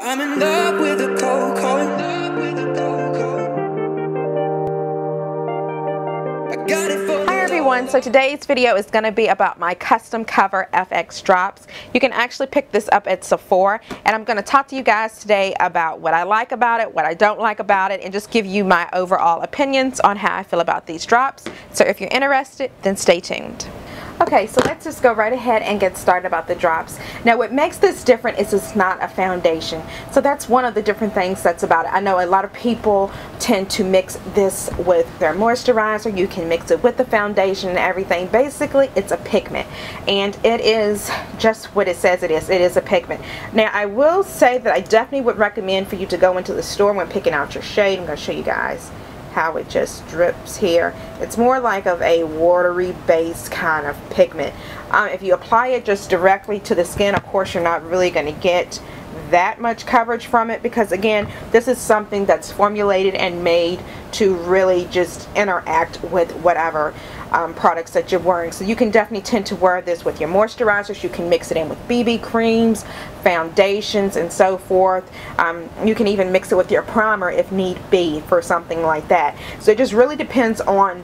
I'm in love with the cold, cold. I got it for Hi everyone, so today's video is going to be about my custom cover FX drops. You can actually pick this up at Sephora, and I'm going to talk to you guys today about what I like about it, what I don't like about it, and just give you my overall opinions on how I feel about these drops. So if you're interested, then stay tuned. Okay, so let's just go right ahead and get started about the drops. Now what makes this different is it's not a foundation. So that's one of the different things that's about it. I know a lot of people tend to mix this with their moisturizer. You can mix it with the foundation and everything. Basically, it's a pigment. And it is just what it says it is. It is a pigment. Now I will say that I definitely would recommend for you to go into the store when picking out your shade. I'm going to show you guys how it just drips here. It's more like of a watery based kind of pigment. If you apply it just directly to the skin, of course you're not really going to get that much coverage from it, because again, this is something that's formulated and made to really just interact with whatever products that you're wearing. So you can definitely tend to wear this with your moisturizers. You can mix it in with BB creams, foundations, and so forth. You can even mix it with your primer if need be for something like that. So it just really depends on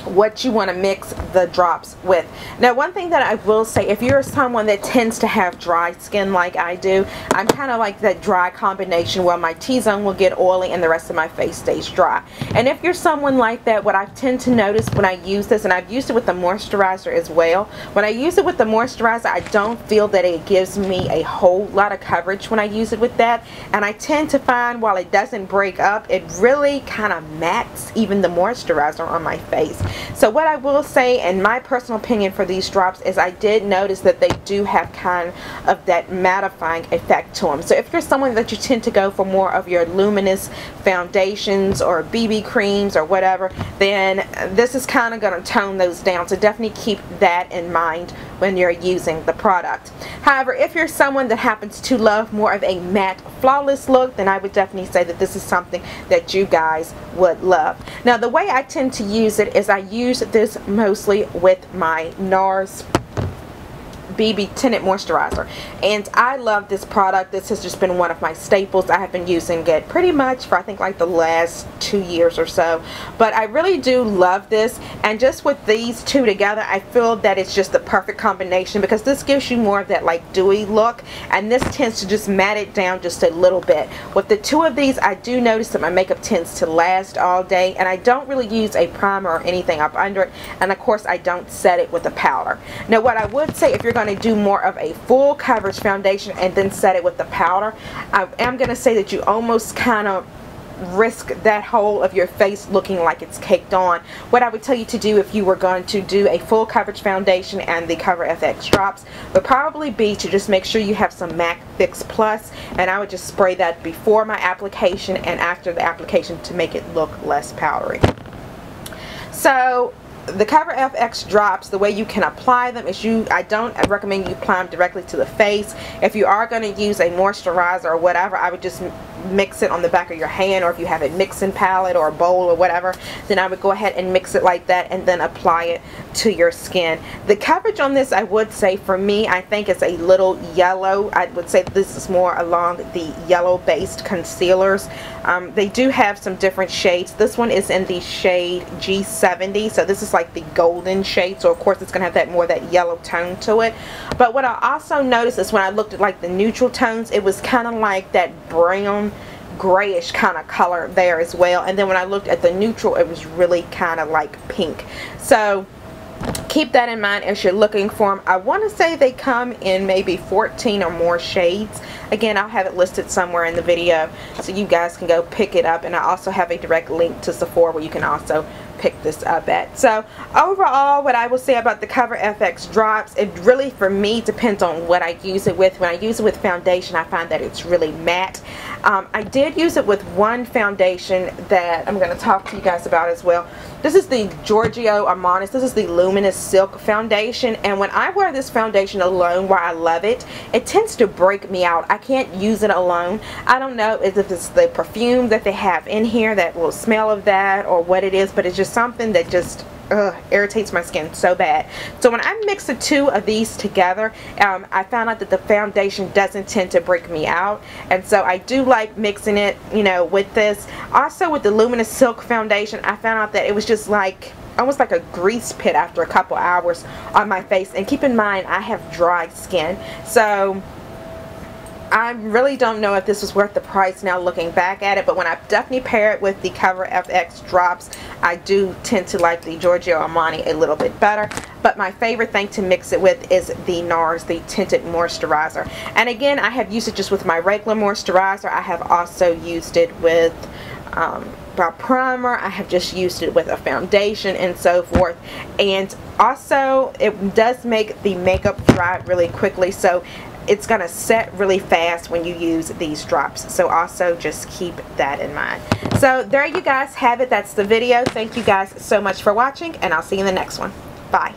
what you want to mix the drops with. Now one thing that I will say, if you're someone that tends to have dry skin like I do, I'm kind of like that dry combination where my T-zone will get oily and the rest of my face stays dry. And if you're someone like that, what I tend to notice when I use this, and I've used it with the moisturizer as well, when I use it with the moisturizer, I don't feel that it gives me a whole lot of coverage when I use it with that. And I tend to find while it doesn't break up, it really kind of mattes even the moisturizer on my face. So what I will say, in my personal opinion for these drops, is I did notice that they do have kind of that mattifying effect to them. So if you're someone that you tend to go for more of your luminous foundations or BB creams or whatever, then this is kind of going to tone those down. So definitely keep that in mind when you're using the product. However, if you're someone that happens to love more of a matte, flawless look, then I would definitely say that this is something that you guys would love. Now the way I tend to use it is I use this mostly with my NARS BB tinted moisturizer, and I love this product. This has just been one of my staples. I have been using it pretty much for I think like the last 2 years or so, but I really do love this. And just with these two together, I feel that it's just the perfect combination, because this gives you more of that like dewy look, and this tends to just matte it down just a little bit. With the two of these, I do notice that my makeup tends to last all day, and I don't really use a primer or anything up under it, and of course I don't set it with a powder. Now what I would say, if you're going to do more of a full coverage foundation and then set it with the powder, I am going to say that you almost kind of risk that whole of your face looking like it's caked on. What I would tell you to do if you were going to do a full coverage foundation and the Cover FX drops would probably be to just make sure you have some MAC Fix Plus, and I would just spray that before my application and after the application to make it look less powdery. So the Cover FX drops, the way you can apply them is I don't recommend you apply them directly to the face. If you are going to use a moisturizer or whatever, I would just mix it on the back of your hand, or if you have a mixing palette or a bowl or whatever, then I would go ahead and mix it like that and then apply it to your skin. The coverage on this, I would say for me, I think it's a little yellow. I would say this is more along the yellow based concealers. They do have some different shades. This one is in the shade G70, so this is like the golden shade, so of course it's gonna have that more that yellow tone to it. But what I also noticed is when I looked at like the neutral tones, it was kind of like that brown grayish kind of color there as well, and then when I looked at the neutral, it was really kind of like pink. So keep that in mind as you're looking for them. I want to say they come in maybe 14 or more shades. Again, I'll have it listed somewhere in the video so you guys can go pick it up, and I also have a direct link to Sephora where you can also pick this up at. So overall, what I will say about the Cover FX drops, it really for me depends on what I use it with. When I use it with foundation, I find that it's really matte. I did use it with one foundation that I'm going to talk to you guys about as well. This is the Giorgio Armani. This is the Luminous Silk Foundation, and when I wear this foundation alone, where I love it, it tends to break me out. I can't use it alone. I don't know if it's the perfume that they have in here that will smell of that or what it is, but it's just something that just irritates my skin so bad. So when I mix the two of these together, I found out that the foundation doesn't tend to break me out, and so I do like mixing it, you know, with this. Also with the Luminous Silk foundation, I found out that it was just like almost like a grease pit after a couple hours on my face. And keep in mind, I have dry skin, so I really don't know if this was worth the price now looking back at it, but when I definitely pair it with the Cover FX drops, I do tend to like the Giorgio Armani a little bit better. But my favorite thing to mix it with is the NARS, the Tinted Moisturizer. And again, I have used it just with my regular moisturizer. I have also used it with brow primer. I have just used it with a foundation and so forth. And also, it does make the makeup dry really quickly, so it's gonna set really fast when you use these drops. So also just keep that in mind. So there you guys have it. That's the video. Thank you guys so much for watching, and I'll see you in the next one. Bye.